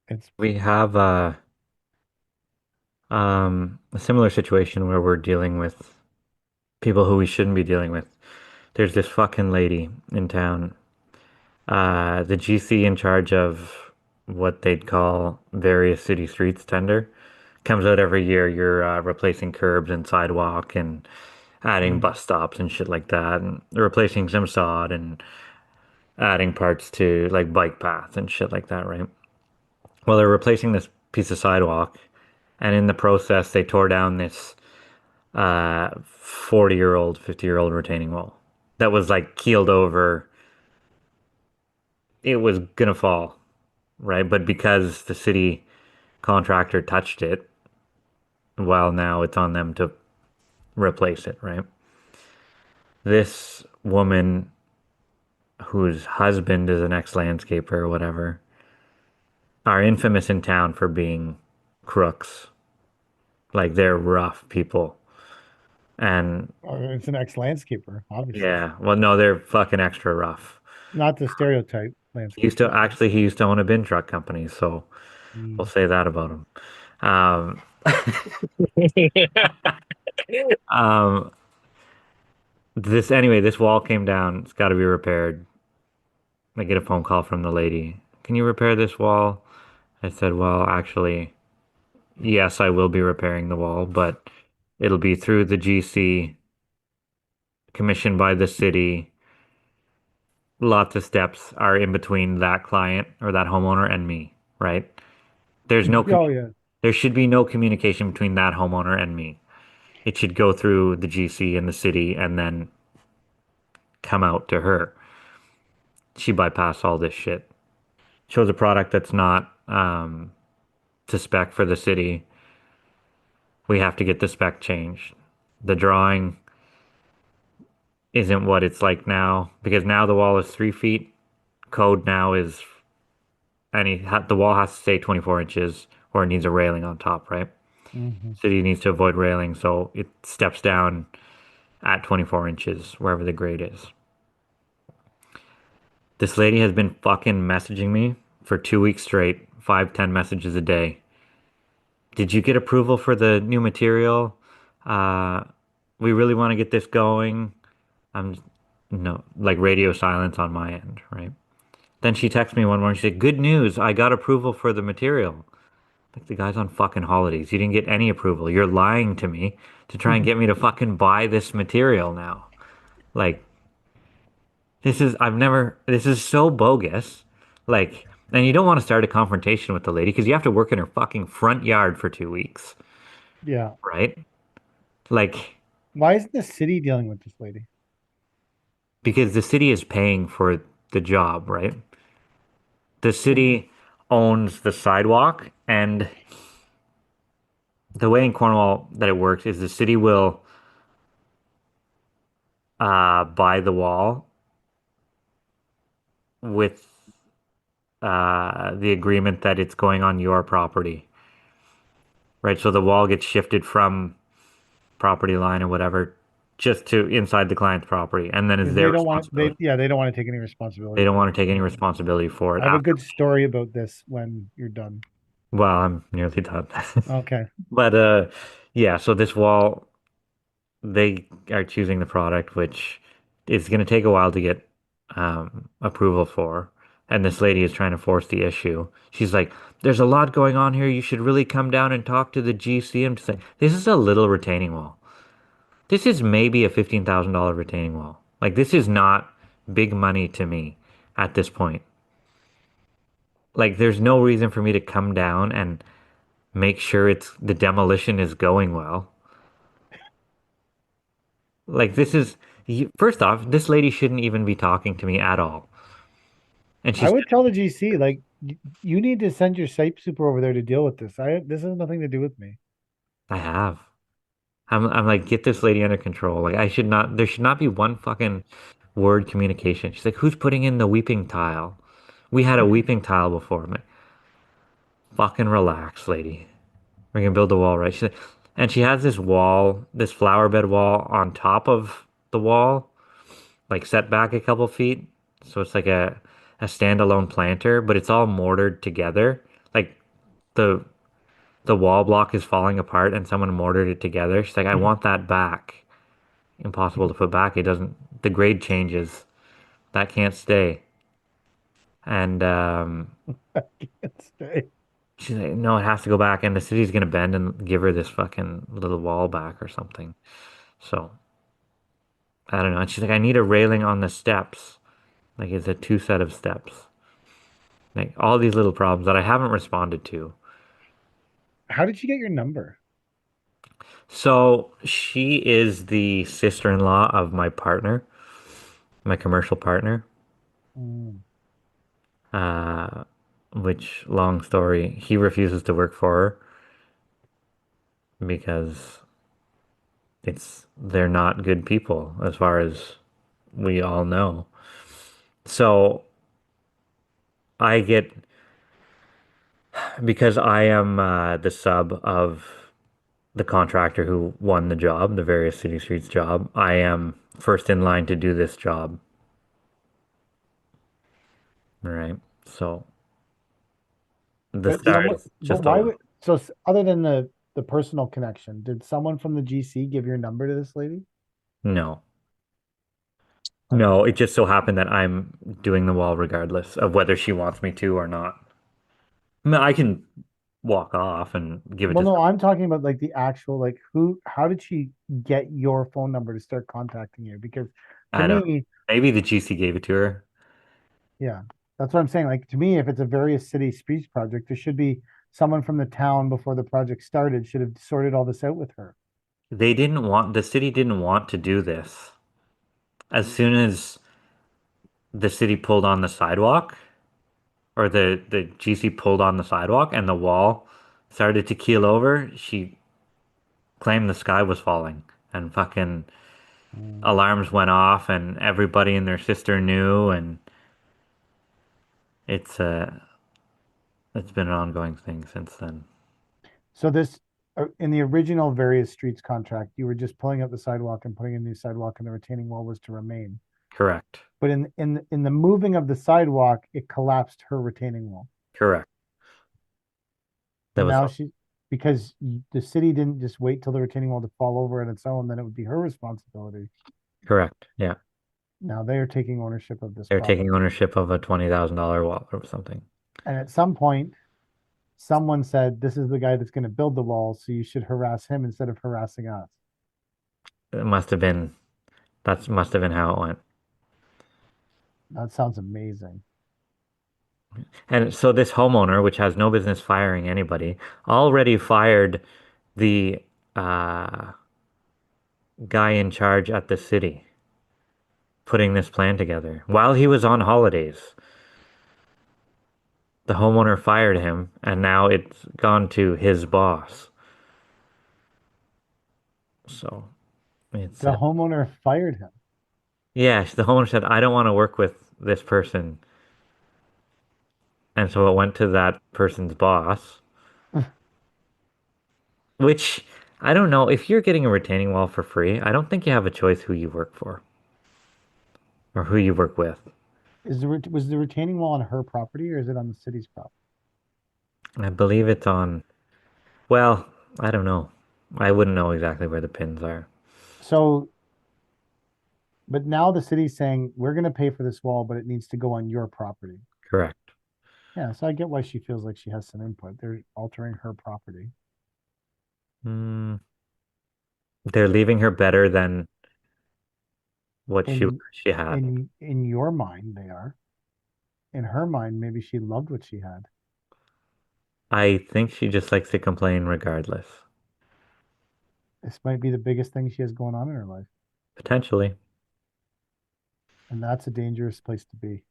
It's We have a similar situation where we're dealing with people who we shouldn't be dealing with. There's this fucking lady in town, the GC in charge of what they'd call various city streets tender. Comes out every year. You're replacing curbs and sidewalk and adding mm, bus stops and shit like that, and replacing some sod and adding parts to like bike paths and shit like that, right? Well, they're replacing this piece of sidewalk, and in the process, they tore down this 40-year-old, 50-year-old retaining wall that was like keeled over. It was gonna fall, right? But because the city contractor touched it, well, now it's on them to replace it, right? This woman, whose husband is an ex-landscaper or whatever, are infamous in town for being crooks. Like they're rough people. And it's an ex-landscaper, obviously. yeah, well, no, they're fucking extra rough. Not the stereotype landscapers, but He used to own a bin truck company, so we'll mm, say that about him. Um, um, this wall came down. It's got to be repaired. I get a phone call from the lady. Can you repair this wall? I said, well, actually, yes, I will be repairing the wall, but it'll be through the GC, commissioned by the city. Lots of steps are in between that client or that homeowner and me, right? There's no oh commu yeah. there should be no communication between that homeowner and me. It should go through the GC and the city and then come out to her. She bypassed all this shit. Chose a product that's not to spec for the city. We have to get the spec changed. The drawing isn't what it's like now because now the wall is 3 feet. Code now is the wall has to stay 24 inches or it needs a railing on top, right? Hmm. City needs to avoid railing, so it steps down at 24 inches wherever the grade is. This lady has been fucking messaging me for 2 weeks straight, 5, 10 messages a day. Did you get approval for the new material? Uh, we really want to get this going. I'm no, like radio silence on my end, right? Then she texted me one morning. She said, "Good news, I got approval for the material." Like the guy's on fucking holidays. You didn't get any approval. You're lying to me to try and get me to fucking buy this material now. Like this is so bogus. Like, and you don't want to start a confrontation with the lady because you have to work in her fucking front yard for 2 weeks, Yeah. right? Like, Why isn't the city dealing with this lady? because the city is paying for the job, right? The Mm, city owns the sidewalk, and the way in Cornwall that it works is the city will buy the wall with the agreement that it's going on your property, right? So the wall gets shifted from property line or whatever just to inside the client's property, and then it's because their they don't want responsibility. they don't want to take any They responsibility don't for want it. to take any Yeah. responsibility for I it have a after. good story about this when you're done. Well, I'm nearly done. Okay. But yeah, so this wall, they are choosing the product, which is going to take a while to get approval for. And this lady is trying to force the issue. She's like, "There's a lot going on here. You should really come down and talk to the GC." I'm just like, this is a little retaining wall. This is maybe a $15,000 retaining wall. Like, this is not big money to me at this point. Like, there's no reason for me to come down and make sure the demolition is going well. Like, first off, this lady shouldn't even be talking to me at all. And I she's, would tell the GC like you need to send your site super over there to deal with this. This has nothing to do with me. I have. I'm like, get this lady under control. Like, there should not be one fucking word communication. She's like, who's putting in the weeping tile? We had a weeping tile before. I'm like, fucking relax, lady. We're gonna build a wall, right? And she has this wall, this flower bed wall on top of the wall, like set back a couple feet. So it's like a standalone planter, but it's all mortared together. like the the wall block is falling apart and someone mortared it together. She's like, I want that back. Impossible to put back. It doesn't, the grade changes. That can't stay. And Can't stay. she's like, no, it has to go back. And the city's gonna bend and give her this fucking little wall back or something. So I don't know. And she's like, I need a railing on the steps. Like it's a two set of steps. Like all these little problems that I haven't responded to. How did you get your number? So she is the sister-in-law of my partner, my commercial partner. Mm. Uh, which long story, he refuses to work for her because they're not good people as far as we all know. So I get because I am the sub of the contractor who won the job, the various city streets job. I am first in line to do this job, right? So the Someone, stars but just why alone. would other than the personal connection, did someone from the GC give your number to this lady? No. Okay. No, it just so happened that I'm doing the wall regardless of whether she wants me to or not. I mean, I can walk off and give it Well, to no, someone. I'm talking about like the actual like who how did she get your phone number to start contacting you? Because to I don't know. me, Maybe the GC gave it to her. yeah, that's what I'm saying. Like to me, if it's a various city speech project, there should be someone from the town before the project started should have sorted all this out with her. The city didn't want to do this. As soon as the city pulled on the sidewalk, or the GC pulled on the sidewalk and the wall started to keel over, she claimed the sky was falling and fucking Mm. alarms went off and everybody and their sister knew and it's it's been an ongoing thing since then. So this in the original various streets contract, you were just pulling up the sidewalk and putting a new sidewalk, and the retaining wall was to remain. Correct. But in the moving of the sidewalk, it collapsed her retaining wall. Correct. That And was now she, because the city didn't just wait till the retaining wall to fall over on its own, then it would be her responsibility. correct. Yeah. Now they are taking ownership of this They're taking property. ownership of a $20,000 wall or something. And at some point, someone said, "This is the guy that's going to build the wall, so you should harass him instead of harassing us." It must have been That must have been how it went. That sounds amazing. And so this homeowner, which has no business firing anybody, already fired the uh, guy in charge at the city putting this plan together while he was on holidays. The homeowner fired him, and now it's gone to his boss. So it's The homeowner fired him. yeah. The homeowner said, "I don't want to work with this person," and so it went to that person's boss. Which I don't know. If you're getting a retaining wall for free, I don't think you have a choice who you work for or who you work with. Was the retaining wall on her property or is it on the city's property? I believe it's on, well, I don't know. I wouldn't know exactly where the pins are. So, but now the city's saying we're going to pay for this wall, but it needs to go on your property. Correct. Yeah, so I get why she feels like she has some input. They're altering her property. Mm, they're leaving her better than what In she had. in your mind, they are. In her mind, maybe she loved what she had. I think she just likes to complain regardless. This might be the biggest thing she has going on in her life, Potentially. and that's a dangerous place to be.